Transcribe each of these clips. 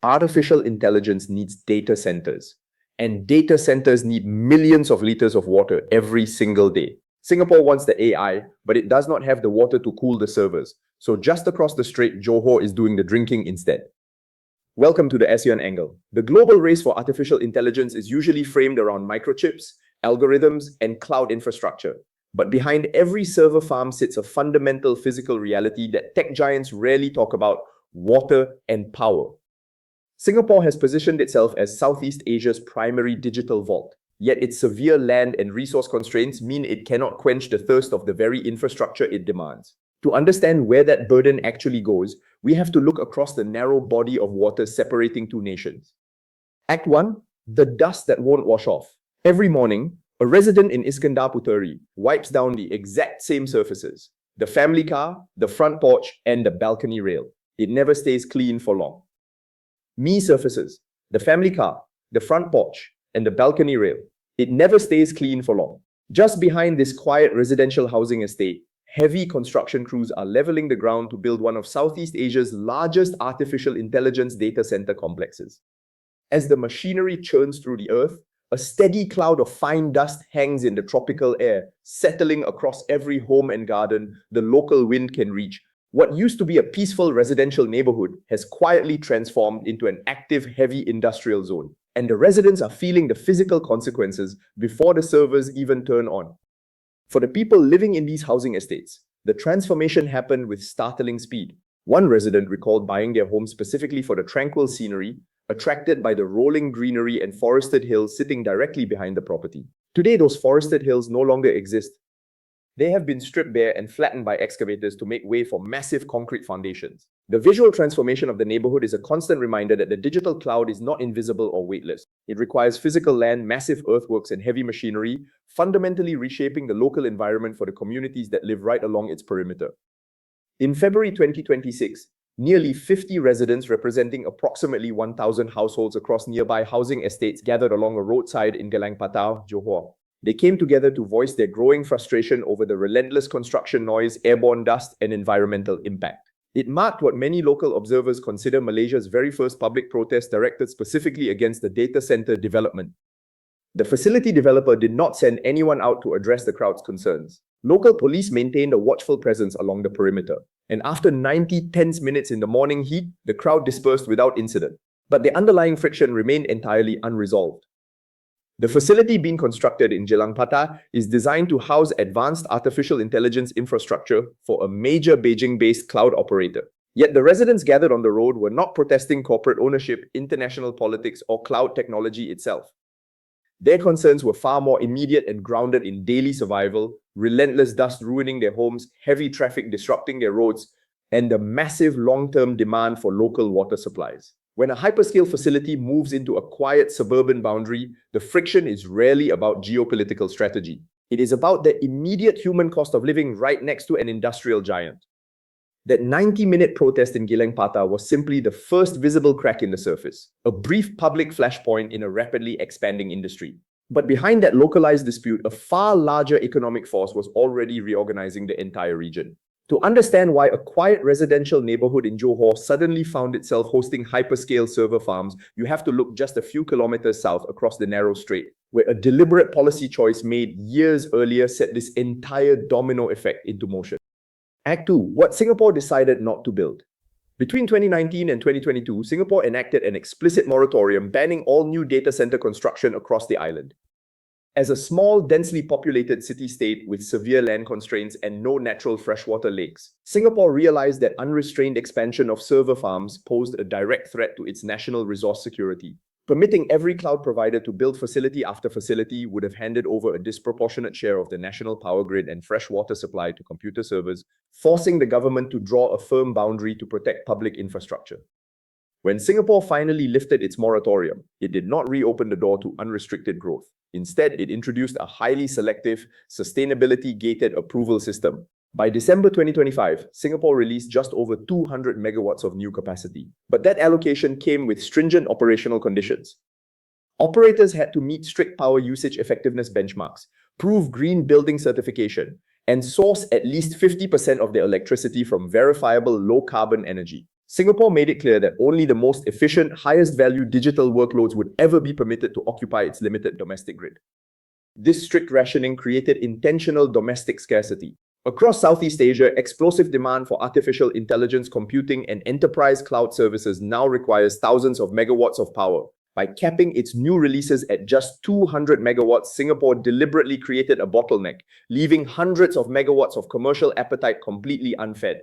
Artificial intelligence needs data centers, and data centers need millions of liters of water every single day. Singapore wants the AI, but it does not have the water to cool the servers. So just across the strait, Johor is doing the drinking instead. Welcome to the ASEAN angle. The global race for artificial intelligence is usually framed around microchips, algorithms, and cloud infrastructure. But behind every server farm sits a fundamental physical reality that tech giants rarely talk about: water and power. Singapore has positioned itself as Southeast Asia's primary digital vault, yet its severe land and resource constraints mean it cannot quench the thirst of the very infrastructure it demands. To understand where that burden actually goes, we have to look across the narrow body of water separating two nations. Act 1. The dust that won't wash off. Every morning, a resident in Iskandar Puteri wipes down the exact same surfaces: the family car, the front porch, and the balcony rail. It never stays clean for long. Surfaces: the family car, the front porch, and the balcony rail. It never stays clean for long. Just behind this quiet residential housing estate, heavy construction crews are leveling the ground to build one of Southeast Asia's largest artificial intelligence data center complexes. As the machinery churns through the earth, a steady cloud of fine dust hangs in the tropical air, settling across every home and garden the local wind can reach. What used to be a peaceful residential neighborhood has quietly transformed into an active, heavy industrial zone, and the residents are feeling the physical consequences before the servers even turn on. For the people living in these housing estates, the transformation happened with startling speed. One resident recalled buying their home specifically for the tranquil scenery, attracted by the rolling greenery and forested hills sitting directly behind the property. Today, those forested hills no longer exist. They have been stripped bare and flattened by excavators to make way for massive concrete foundations. The visual transformation of the neighborhood is a constant reminder that the digital cloud is not invisible or weightless. It requires physical land, massive earthworks, and heavy machinery, fundamentally reshaping the local environment for the communities that live right along its perimeter. In February 2026, nearly 50 residents representing approximately 1,000 households across nearby housing estates gathered along a roadside in Gelang Patau, Johor. They came together to voice their growing frustration over the relentless construction noise, airborne dust, and environmental impact. It marked what many local observers consider Malaysia's very first public protest directed specifically against the data center development. The facility developer did not send anyone out to address the crowd's concerns. Local police maintained a watchful presence along the perimeter, and after 90 tense minutes in the morning heat, the crowd dispersed without incident. But the underlying friction remained entirely unresolved. The facility being constructed in Gelang Patau is designed to house advanced artificial intelligence infrastructure for a major Beijing-based cloud operator. Yet the residents gathered on the road were not protesting corporate ownership, international politics, or cloud technology itself. Their concerns were far more immediate and grounded in daily survival: relentless dust ruining their homes, heavy traffic disrupting their roads, and the massive long-term demand for local water supplies. When a hyperscale facility moves into a quiet suburban boundary, the friction is rarely about geopolitical strategy. It is about the immediate human cost of living right next to an industrial giant. That 90-minute protest in Gelang Patau was simply the first visible crack in the surface, a brief public flashpoint in a rapidly expanding industry. But behind that localized dispute, a far larger economic force was already reorganizing the entire region. To understand why a quiet residential neighborhood in Johor suddenly found itself hosting hyperscale server farms, you have to look just a few kilometers south across the narrow strait, where a deliberate policy choice made years earlier set this entire domino effect into motion. Act 2. What Singapore decided not to build. Between 2019 and 2022, Singapore enacted an explicit moratorium banning all new data center construction across the island. As a small, densely populated city-state with severe land constraints and no natural freshwater lakes, Singapore realized that unrestrained expansion of server farms posed a direct threat to its national resource security. Permitting every cloud provider to build facility after facility would have handed over a disproportionate share of the national power grid and freshwater supply to computer servers, forcing the government to draw a firm boundary to protect public infrastructure. When Singapore finally lifted its moratorium, it did not reopen the door to unrestricted growth. Instead, it introduced a highly selective, sustainability-gated approval system. By December 2025, Singapore released just over 200 megawatts of new capacity. But that allocation came with stringent operational conditions. Operators had to meet strict power usage effectiveness benchmarks, prove green building certification, and source at least 50% of their electricity from verifiable low-carbon energy. Singapore made it clear that only the most efficient, highest value digital workloads would ever be permitted to occupy its limited domestic grid. This strict rationing created intentional domestic scarcity. Across Southeast Asia, explosive demand for artificial intelligence computing and enterprise cloud services now requires thousands of megawatts of power. By capping its new releases at just 200 megawatts, Singapore deliberately created a bottleneck, leaving hundreds of megawatts of commercial appetite completely unfed.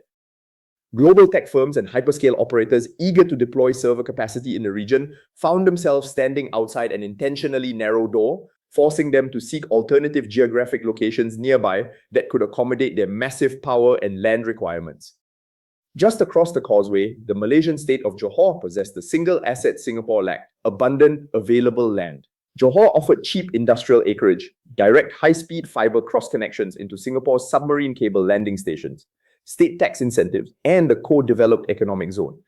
Global tech firms and hyperscale operators eager to deploy server capacity in the region found themselves standing outside an intentionally narrow door, forcing them to seek alternative geographic locations nearby that could accommodate their massive power and land requirements. Just across the causeway, the Malaysian state of Johor possessed the single asset Singapore lacked: abundant, available land. Johor offered cheap industrial acreage, direct high-speed fiber cross-connections into Singapore's submarine cable landing stations, state tax incentives, and a co-developed economic zone.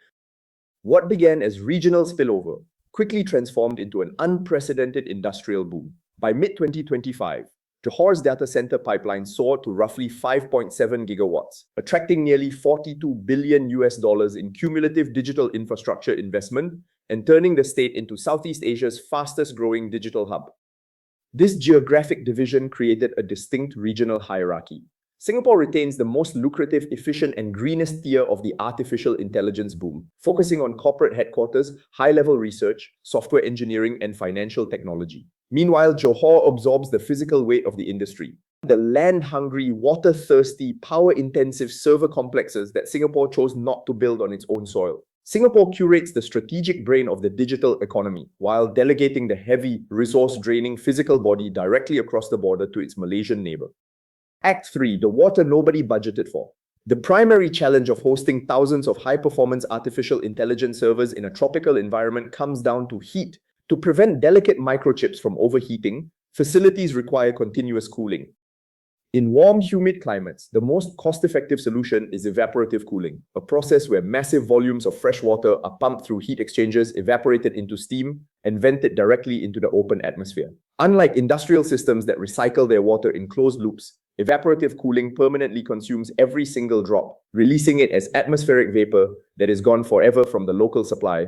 What began as regional spillover quickly transformed into an unprecedented industrial boom. By mid-2025, Johor's data center pipeline soared to roughly 5.7 gigawatts, attracting nearly $42 billion in cumulative digital infrastructure investment and turning the state into Southeast Asia's fastest-growing digital hub. This geographic division created a distinct regional hierarchy. Singapore retains the most lucrative, efficient, and greenest tier of the artificial intelligence boom, focusing on corporate headquarters, high-level research, software engineering, and financial technology. Meanwhile, Johor absorbs the physical weight of the industry. The land-hungry, water-thirsty, power-intensive server complexes that Singapore chose not to build on its own soil. Singapore curates the strategic brain of the digital economy, while delegating the heavy, resource-draining physical body directly across the border to its Malaysian neighbour. Act 3. The water nobody budgeted for. The primary challenge of hosting thousands of high-performance artificial intelligence servers in a tropical environment comes down to heat. To prevent delicate microchips from overheating, facilities require continuous cooling. In warm, humid climates, the most cost-effective solution is evaporative cooling, a process where massive volumes of fresh water are pumped through heat exchangers, evaporated into steam, and vented directly into the open atmosphere. Unlike industrial systems that recycle their water in closed loops, evaporative cooling permanently consumes every single drop, releasing it as atmospheric vapor that is gone forever from the local supply.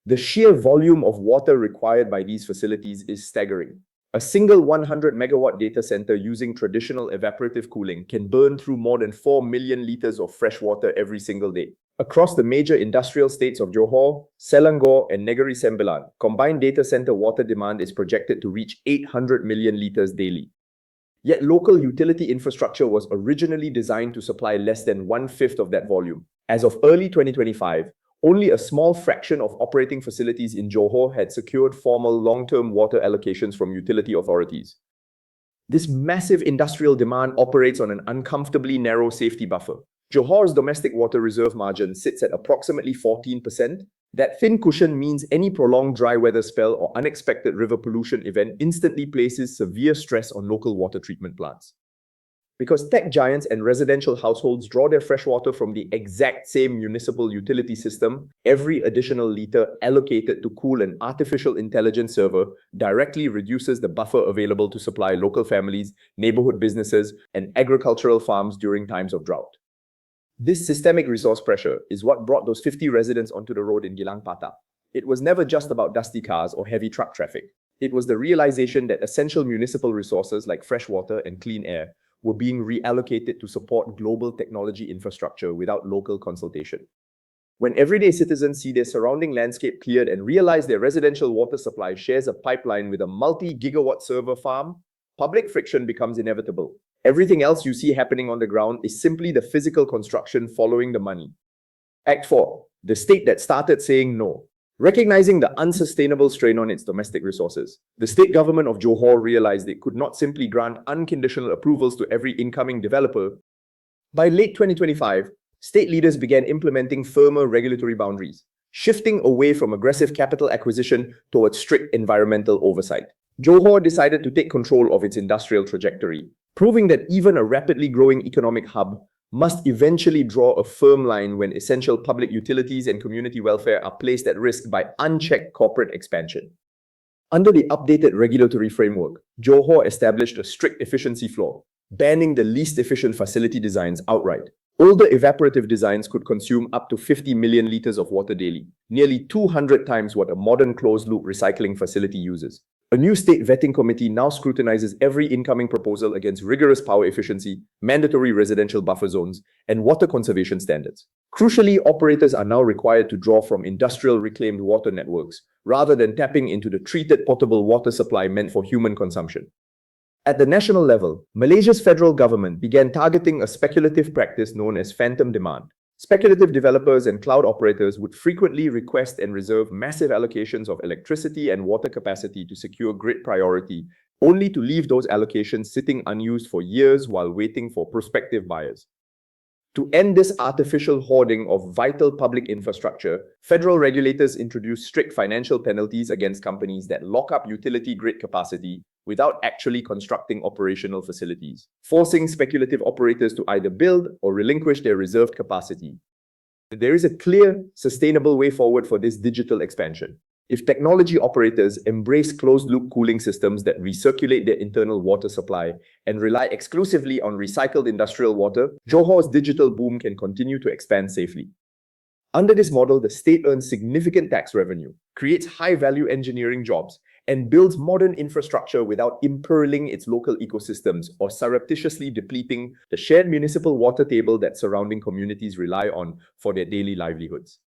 The sheer volume of water required by these facilities is staggering. A single 100-megawatt data center using traditional evaporative cooling can burn through more than 4 million liters of fresh water every single day. Across the major industrial states of Johor, Selangor, and Negeri Sembilan, combined data center water demand is projected to reach 800 million liters daily. Yet local utility infrastructure was originally designed to supply less than one-fifth of that volume. As of early 2025, only a small fraction of operating facilities in Johor had secured formal long-term water allocations from utility authorities. This massive industrial demand operates on an uncomfortably narrow safety buffer. Johor's domestic water reserve margin sits at approximately 14%. That thin cushion means any prolonged dry weather spell or unexpected river pollution event instantly places severe stress on local water treatment plants. Because tech giants and residential households draw their fresh water from the exact same municipal utility system, every additional liter allocated to cool an artificial intelligence server directly reduces the buffer available to supply local families, neighborhood businesses, and agricultural farms during times of drought. This systemic resource pressure is what brought those 50 residents onto the road in Gilang Patap. It was never just about dusty cars or heavy truck traffic. It was the realization that essential municipal resources like fresh water and clean air were being reallocated to support global technology infrastructure without local consultation. When everyday citizens see their surrounding landscape cleared and realize their residential water supply shares a pipeline with a multi-gigawatt server farm, public friction becomes inevitable. Everything else you see happening on the ground is simply the physical construction following the money. Act 4. The state that started saying no. Recognizing the unsustainable strain on its domestic resources, the state government of Johor realized it could not simply grant unconditional approvals to every incoming developer. By late 2025, state leaders began implementing firmer regulatory boundaries, shifting away from aggressive capital acquisition towards strict environmental oversight. Johor decided to take control of its industrial trajectory, proving that even a rapidly growing economic hub must eventually draw a firm line when essential public utilities and community welfare are placed at risk by unchecked corporate expansion. Under the updated regulatory framework, Johor established a strict efficiency floor, banning the least efficient facility designs outright. Older evaporative designs could consume up to 50 million litres of water daily, nearly 200 times what a modern closed-loop recycling facility uses. A new state vetting committee now scrutinizes every incoming proposal against rigorous power efficiency, mandatory residential buffer zones, and water conservation standards. Crucially, operators are now required to draw from industrial reclaimed water networks, rather than tapping into the treated potable water supply meant for human consumption. At the national level, Malaysia's federal government began targeting a speculative practice known as phantom demand. Speculative developers and cloud operators would frequently request and reserve massive allocations of electricity and water capacity to secure grid priority, only to leave those allocations sitting unused for years while waiting for prospective buyers. To end this artificial hoarding of vital public infrastructure, federal regulators introduced strict financial penalties against companies that lock up utility grid capacity without actually constructing operational facilities, forcing speculative operators to either build or relinquish their reserved capacity. There is a clear, sustainable way forward for this digital expansion. If technology operators embrace closed-loop cooling systems that recirculate their internal water supply and rely exclusively on recycled industrial water, Johor's digital boom can continue to expand safely. Under this model, the state earns significant tax revenue, creates high-value engineering jobs, and builds modern infrastructure without imperiling its local ecosystems or surreptitiously depleting the shared municipal water table that surrounding communities rely on for their daily livelihoods.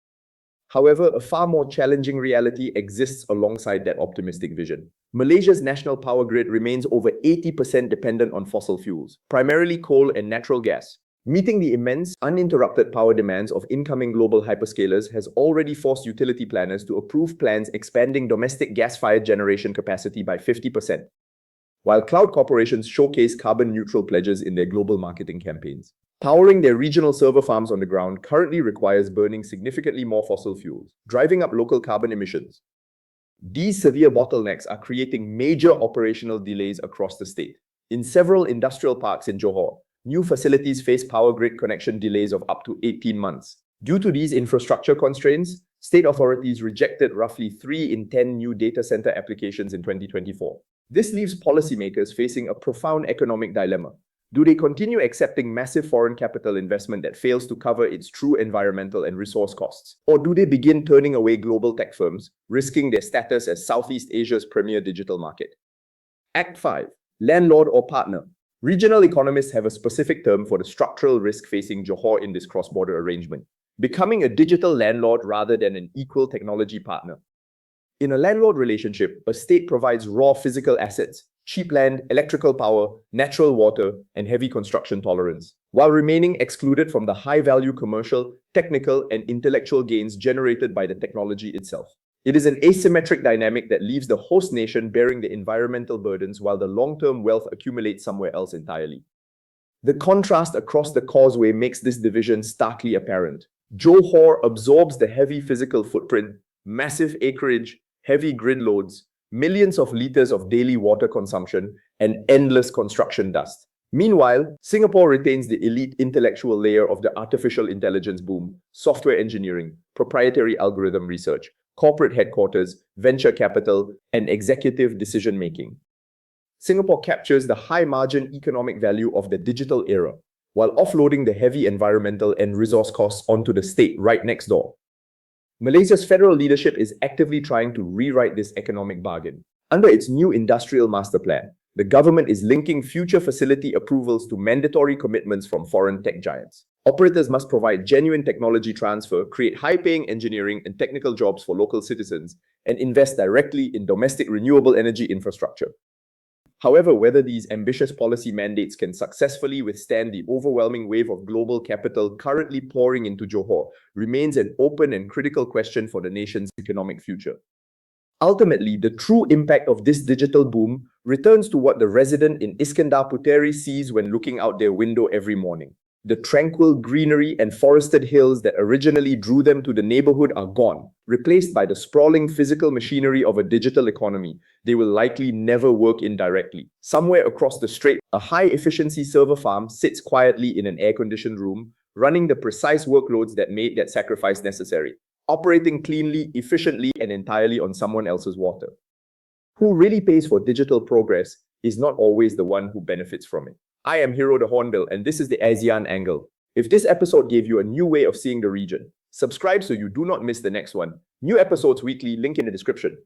However, a far more challenging reality exists alongside that optimistic vision. Malaysia's national power grid remains over 80% dependent on fossil fuels, primarily coal and natural gas. Meeting the immense, uninterrupted power demands of incoming global hyperscalers has already forced utility planners to approve plans expanding domestic gas-fired generation capacity by 50%, while cloud corporations showcase carbon-neutral pledges in their global marketing campaigns. Powering their regional server farms on the ground currently requires burning significantly more fossil fuels, driving up local carbon emissions. These severe bottlenecks are creating major operational delays across the state. In several industrial parks in Johor, new facilities face power grid connection delays of up to 18 months. Due to these infrastructure constraints, state authorities rejected roughly 3 in 10 new data center applications in 2024. This leaves policymakers facing a profound economic dilemma. Do they continue accepting massive foreign capital investment that fails to cover its true environmental and resource costs? Or do they begin turning away global tech firms, risking their status as Southeast Asia's premier digital market? Act 5. Landlord or partner. Regional economists have a specific term for the structural risk facing Johor in this cross-border arrangement: becoming a digital landlord rather than an equal technology partner. In a landlord relationship, a state provides raw physical assets, cheap land, electrical power, natural water, and heavy construction tolerance, while remaining excluded from the high-value commercial, technical, and intellectual gains generated by the technology itself. It is an asymmetric dynamic that leaves the host nation bearing the environmental burdens while the long-term wealth accumulates somewhere else entirely. The contrast across the causeway makes this division starkly apparent. Johor absorbs the heavy physical footprint, massive acreage, heavy grid loads, millions of liters of daily water consumption, and endless construction dust. Meanwhile, Singapore retains the elite intellectual layer of the artificial intelligence boom, software engineering, proprietary algorithm research, corporate headquarters, venture capital, and executive decision-making. Singapore captures the high-margin economic value of the digital era, while offloading the heavy environmental and resource costs onto the state right next door. Malaysia's federal leadership is actively trying to rewrite this economic bargain. Under its new industrial master plan, the government is linking future facility approvals to mandatory commitments from foreign tech giants. Operators must provide genuine technology transfer, create high-paying engineering and technical jobs for local citizens, and invest directly in domestic renewable energy infrastructure. However, whether these ambitious policy mandates can successfully withstand the overwhelming wave of global capital currently pouring into Johor remains an open and critical question for the nation's economic future. Ultimately, the true impact of this digital boom returns to what the resident in Iskandar Puteri sees when looking out their window every morning. The tranquil greenery and forested hills that originally drew them to the neighbourhood are gone, replaced by the sprawling physical machinery of a digital economy they will likely never work in directly. Somewhere across the strait, a high-efficiency server farm sits quietly in an air-conditioned room, running the precise workloads that made that sacrifice necessary, operating cleanly, efficiently, and entirely on someone else's water. Who really pays for digital progress is not always the one who benefits from it. I am Hero the Hornbill, and this is the ASEAN angle. If this episode gave you a new way of seeing the region, subscribe so you do not miss the next one. New episodes weekly, link in the description.